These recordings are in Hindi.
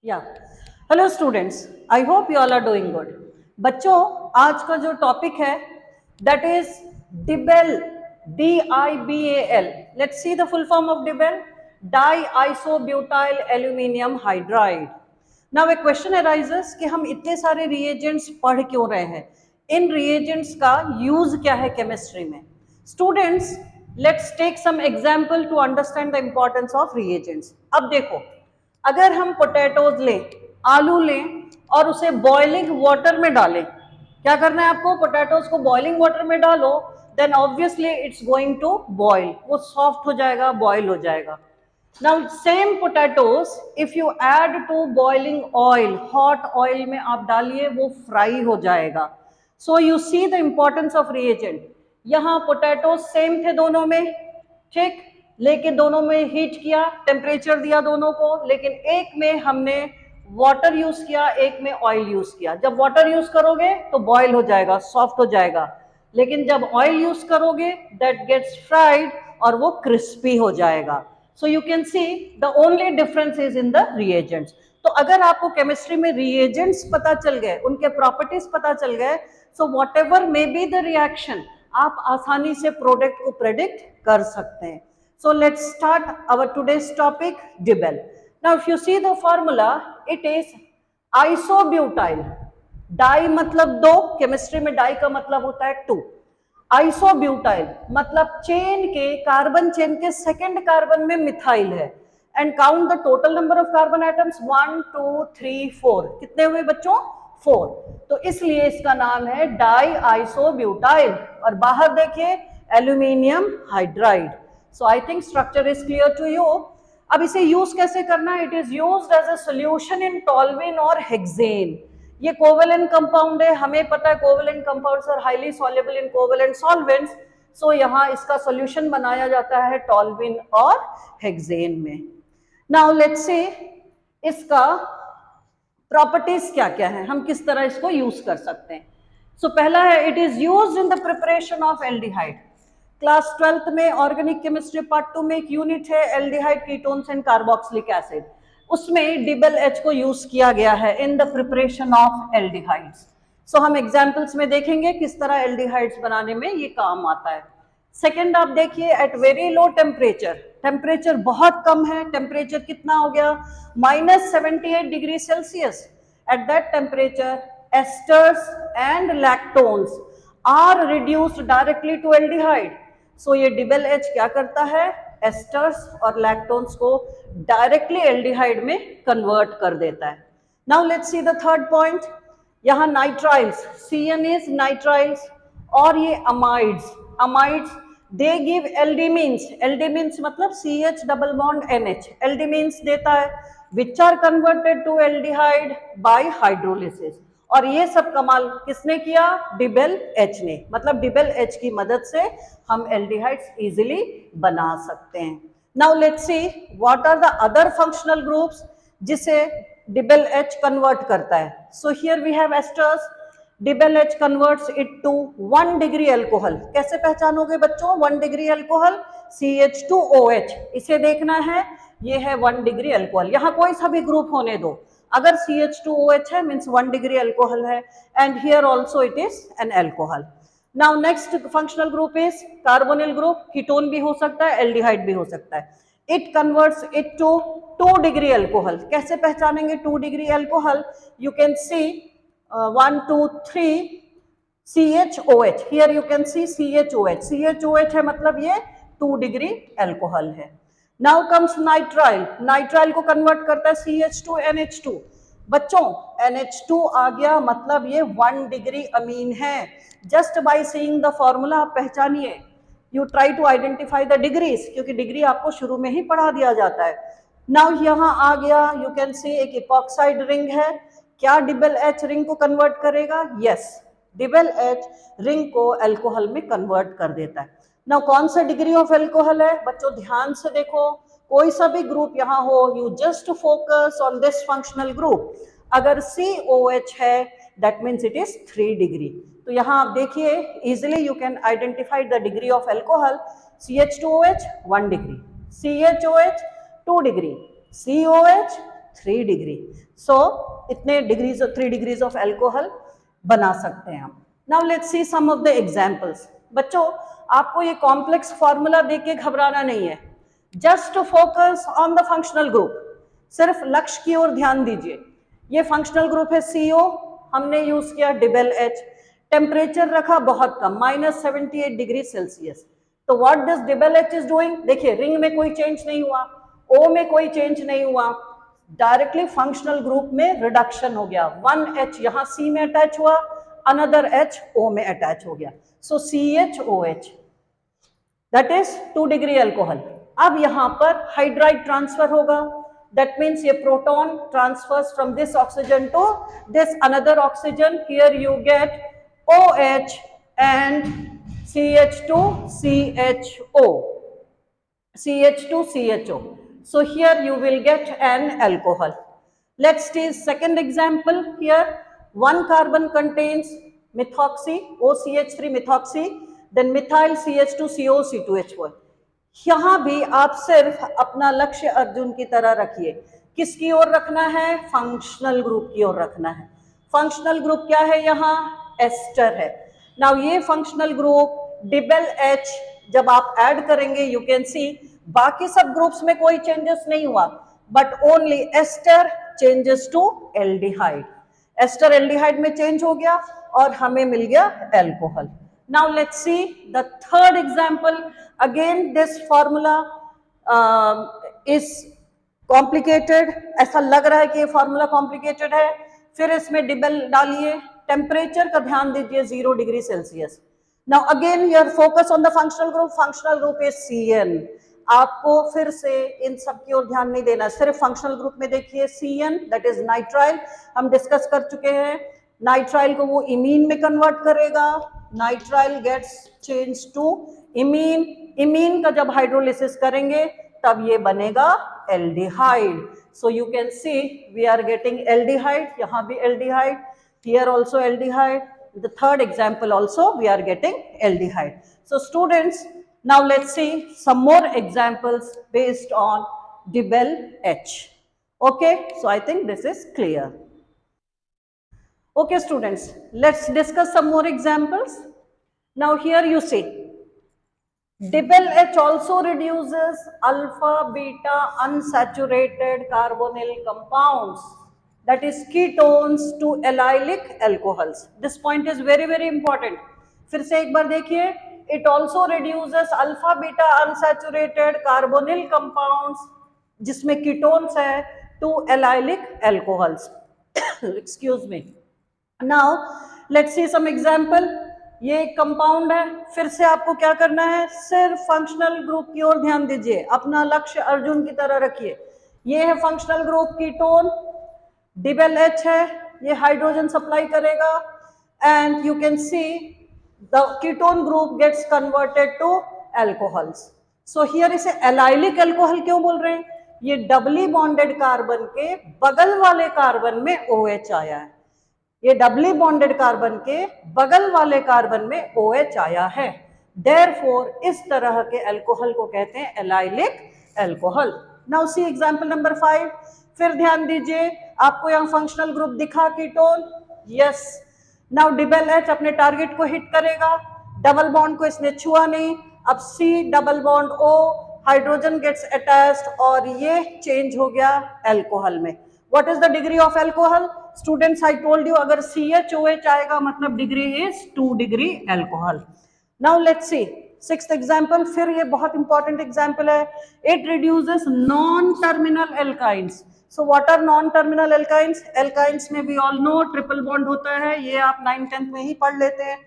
या hello students, I hope you all are doing good. बच्चों, आज का जो टॉपिक है that is DIBAL, DIBAL। Let's see the full form of DIBAL, di isobutyl aluminium hydride. Now a question arises कि हम इतने सारे रिएजेंट्स पढ़ क्यों रहे हैं, इन रिएजेंट्स का यूज क्या है केमिस्ट्री में। Students, let's take some example to understand the importance of reagents. अब देखो, अगर हम पोटैटोज लें, आलू लें और उसे बॉइलिंग वाटर में डालें, क्या करना है आपको, पोटैटोज को बॉइलिंग वाटर में डालो, then obviously it's going to boil, वो सॉफ्ट हो जाएगा, बॉइल हो जाएगा। Now same potatoes if you add to boiling oil, hot oil में आप डालिए, वो फ्राई हो जाएगा। So you see the importance of reagent. यहाँ पोटैटोज सेम थे दोनों में, ठीक, लेके दोनों में हीट किया, टेम्परेचर दिया दोनों को, लेकिन एक में हमने वाटर यूज किया, एक में ऑयल यूज किया। जब वाटर यूज करोगे तो बॉयल हो जाएगा, सॉफ्ट हो जाएगा, लेकिन जब ऑयल यूज करोगे दैट गेट्स फ्राइड और वो क्रिस्पी हो जाएगा। So you can see the only difference is in the reagents. तो अगर आपको केमिस्ट्री में रिएजेंट्स पता चल गए, उनके प्रॉपर्टीज पता चल गए, so what ever may be the reaction, आप आसानी से प्रोडक्ट को प्रेडिक्ट कर सकते हैं। So let's start our today's topic, dibel. Now if you see the formula, it is isobutyl. Di मतलब दो, केमिस्ट्री में डाई का मतलब होता है टू। आइसोब्यूटाइल मतलब चेन के, कार्बन चेन के सेकेंड कार्बन में मिथाइल है। And count the total number of carbon atoms, 1 2 3 4। कितने हुए बच्चों? 4। तो इसलिए इसका नाम है डाई आइसोब्यूटाइल। और बाहर देखिए aluminium hydride. So I think structure is clear to you. अब इसे यूज कैसे करना है? It is used as a solution in toluene और हेक्सेन। ये कोवेलेंट कंपाउंड है, हमें पता है covalent compounds are highly soluble in covalent solvents. So यहाँ इसका सॉल्यूशन बनाया जाता है टॉल्विन और हेक्सेन में। नाउ लेट्स सी इसका प्रॉपर्टीज क्या क्या है, हम किस तरह इसको यूज कर सकते हैं। सो पहला है, it is used in the preparation of aldehyde. Class 12th में ऑर्गेनिक केमिस्ट्री पार्ट 2 में एक यूनिट है aldehyde ketones and carboxylic acid, उसमें डिबल एच को यूज किया गया है in the preparation of aldehydes. So हम एग्जांपल्स में देखेंगे किस तरह एल्डिहाइड्स बनाने में ये काम आता है। सेकेंड आप देखिए, at very low temperature, temperature बहुत कम है, टेम्परेचर कितना हो गया, -78 degree Celsius. At that temperature esters and lactones are reduced directly to aldehyde. So ये डिबल एच क्या करता है, एस्टर्स और लैक्टोन्स को डायरेक्टली एल्डिहाइड में कन्वर्ट कर देता है। Now let's see the third point. यहाँ नाइट्राइल्स, CN इज नाइट्राइल्स, और ये amides, amides they give aldimines, aldimines मतलब CH double bond NH, aldimines देता है which are converted to aldehyde by hydrolysis. और ये सब कमाल किसने किया? डिबेल एच ने। मतलब डिबेल एच की मदद से हम एल्डिहाइड्स इजीली बना सकते हैं। Now let's see what are the other functional groups जिसे डिबेल एच कन्वर्ट करता है। So here we have esters, DIBAL H converts it to 1 degree alcohol. कैसे पहचानोगे बच्चों 1 डिग्री एल्कोहल? CH2OH, इसे देखना है, ये है 1 डिग्री एल्कोहल। यहाँ कोई सा भी ग्रुप होने दो, अगर CH2OH है मीन्स 1 डिग्री एल्कोहल है, and here also it is an alcohol. Now next functional group is carbonyl group, ketone भी हो सकता है, एल्डिहाइड भी हो सकता है। It converts it to 2 degree alcohol. कैसे पहचानेंगे 2 degree alcohol? You can see 1 2 3 CHOH, here you can see CHOH, CHOH है मतलब ये 2 डिग्री एल्कोहल है। नाउ कम्स नाइट्राइल, नाइट्राइल को कन्वर्ट करता है CH2NH2। बच्चों NH2 आ गया मतलब ये 1 डिग्री अमीन है। Just by seeing the formula आप पहचानिए, you try to identify the degrees, क्योंकि डिग्री आपको शुरू में ही पढ़ा दिया जाता है। नाउ यहाँ आ गया, यू कैन सी एक इपॉक्साइड रिंग है, क्या डिबल एच रिंग को कन्वर्ट करेगा? यस, डिबल एच रिंग को अल्कोहल में कन्वर्ट कर देता है। नाउ कौन सा डिग्री ऑफ अल्कोहल है बच्चों? ध्यान से देखो, कोई सा भी ग्रुप यहाँ हो, you just focus on this functional group. अगर COH है that means it is 3 degree. तो यहाँ आप देखिए easily you can identify the degree of alcohol. CH2OH 1 degree, CHOH 2 degree, COH 3 degree. So इतने डिग्रीज, 3 डिग्रीज ऑफ एल्कोहल बना सकते हैं हम। Now let's see some of the examples. बच्चों, आपको ये कॉम्प्लेक्स फॉर्मूला देख के घबराना नहीं है, just focus on the functional group, सिर्फ लक्ष्य की ओर ध्यान दीजिए। ये फंक्शनल ग्रुप है CO, हमने यूज किया डिबेल H, टेम्परेचर रखा बहुत कम, -78 डिग्री सेल्सियस। तो what this DIBAL H is doing, देखिए रिंग में कोई चेंज नहीं हुआ, O में कोई चेंज नहीं हुआ, डायरेक्टली फंक्शनल ग्रुप में रिडक्शन हो गया। 1H यहाँ C में अटैच हुआ, अनदर H O में अटैच हो गया, सो CHOH, that is 2 degree alcohol. अब यहाँ पर हाइड्राइड ट्रांसफर होगा, that means ये proton transfers from this oxygen to this another oxygen, here you get OH and CH2CHO, CH2CHO, so here you will get an alcohol. Let's take second example. Here one carbon contains methoxy, OCH3 methoxy, then methyl CH2CO C2H4। यहां भी आप सिर्फ अपना लक्ष्य अर्जुन की तरह रखिए। किसकी ओर रखना है, फंक्शनल ग्रुप की ओर रखना है। फंक्शनल ग्रुप क्या है, यहाँ एस्टर है। नाउ ये फंक्शनल ग्रुप डिबेल H जब आप ऐड करेंगे, यू कैन सी बाकी सब ग्रुप्स में कोई चेंजेस नहीं हुआ, but only ester changes to aldehyde. Ester aldehyde में चेंज हो गया और हमें मिल गया alcohol. Now let's see the third example. Again this formula is complicated, ऐसा लग रहा है कि ये फॉर्मूला कॉम्प्लिकेटेड है। फिर इसमें डिबेल डालिए, टेम्परेचर का ध्यान दीजिए 0 degree Celsius. Now again your focus on the functional group, functional group is CN। आपको फिर से इन सब की ओर ध्यान नहीं देना, सिर्फ फंक्शनल ग्रुप में देखिए CN, दैट इज नाइट्राइल, हम डिस्कस कर चुके हैं। नाइट्राइल को वो इमीन में कन्वर्ट करेगा, nitrile gets change to imine, imine का जब हाइड्रोलिसिस करेंगे तब ये बनेगा aldehyde. So you can see we are getting aldehyde, यहाँ भी aldehyde, here also aldehyde, the third example also we are getting aldehyde. So students, now let's see some more examples based on Dibel H. Okay, so I think this is clear. Okay students, let's discuss some more examples. Now here you see Dibel H also reduces alpha beta unsaturated carbonyl compounds, that is ketones, to allylic alcohols. This point is very very important. फिर से एक बार देखिए, it also reduces alpha beta unsaturated carbonyl compounds जिसमें ketones है to allylic alcohols. Excuse me. Now let's see some example. ये एक कंपाउंड है, फिर से आपको क्या करना है, सिर्फ फंक्शनल ग्रुप की ओर ध्यान दीजिए, अपना लक्ष्य अर्जुन की तरह रखिए। ये है फंक्शनल ग्रुप कीटोन, डिबेल H है, ये हाइड्रोजन सप्लाई करेगा and you can C the ketone group gets converted to alcohols. So here इसे allylic alcohol क्यों बोल रहे हैं, ये डबली बॉन्डेड कार्बन के बगल वाले कार्बन में OH आया है, ये डबली बॉन्डेड कार्बन के बगल वाले कार्बन में OH आया है, therefore इस तरह के अल्कोहल को कहते हैं allylic alcohol. Now see example number 5. फिर ध्यान दीजिए, आपको यहाँ फंक्शनल ग्रुप दिखा ketone, yes. Now DIBAL H अपने टारगेट को हिट करेगा, डबल बॉन्ड को इसने छुआ नहीं, अब C double bond O, hydrogen gets attached और ये चेंज हो गया अल्कोहल में। What is the degree of alcohol students, I told you अगर CHOH आएगा मतलब degree is 2 degree alcohol. Now let's see sixth example, फिर ये बहुत इंपॉर्टेंट एग्जांपल है, it reduces non terminal alkynes. So what are non-terminal alkynes? Alkynes में we all know triple bond होता है, ये आप 9th-10th में ही पढ़ लेते हैं।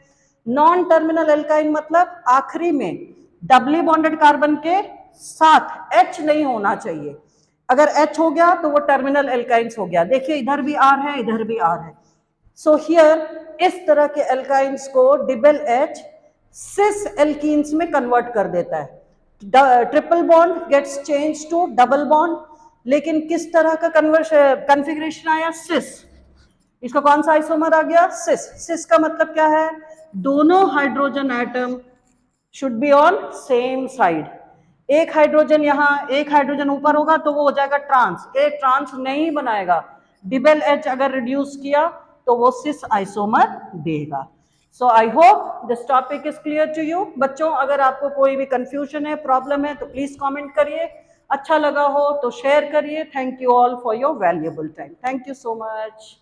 Non-terminal alkyne मतलब आखिरी में डबली बॉन्डेड कार्बन के साथ H नहीं होना चाहिए, अगर H हो गया तो वो टर्मिनल एल्काइंस हो गया। देखिए इधर भी R है, इधर भी R है। सो हियर इस तरह के एल्काइंस को डिबेल H सिस एल्कीन्स में कन्वर्ट कर देता है। Triple bond gets change to double bond, लेकिन किस तरह का कन्फिग्रेशन आया, सिस। इसका कौन सा आइसोमर आ गया, सिस। सिस का मतलब क्या है, दोनों hydrogen atom should be on same side. एक हाइड्रोजन यहाँ, एक हाइड्रोजन ऊपर होगा तो वो हो जाएगा ट्रांस, एक ट्रांस नहीं बनाएगा। डबल एच अगर रिड्यूस किया तो वो सिस आइसोमर देगा। So I hope this topic is clear to you. बच्चों अगर आपको कोई भी कंफ्यूजन है, प्रॉब्लम है तो प्लीज कमेंट करिए, अच्छा लगा हो तो शेयर करिए। Thank you all for your valuable time. Thank you so much.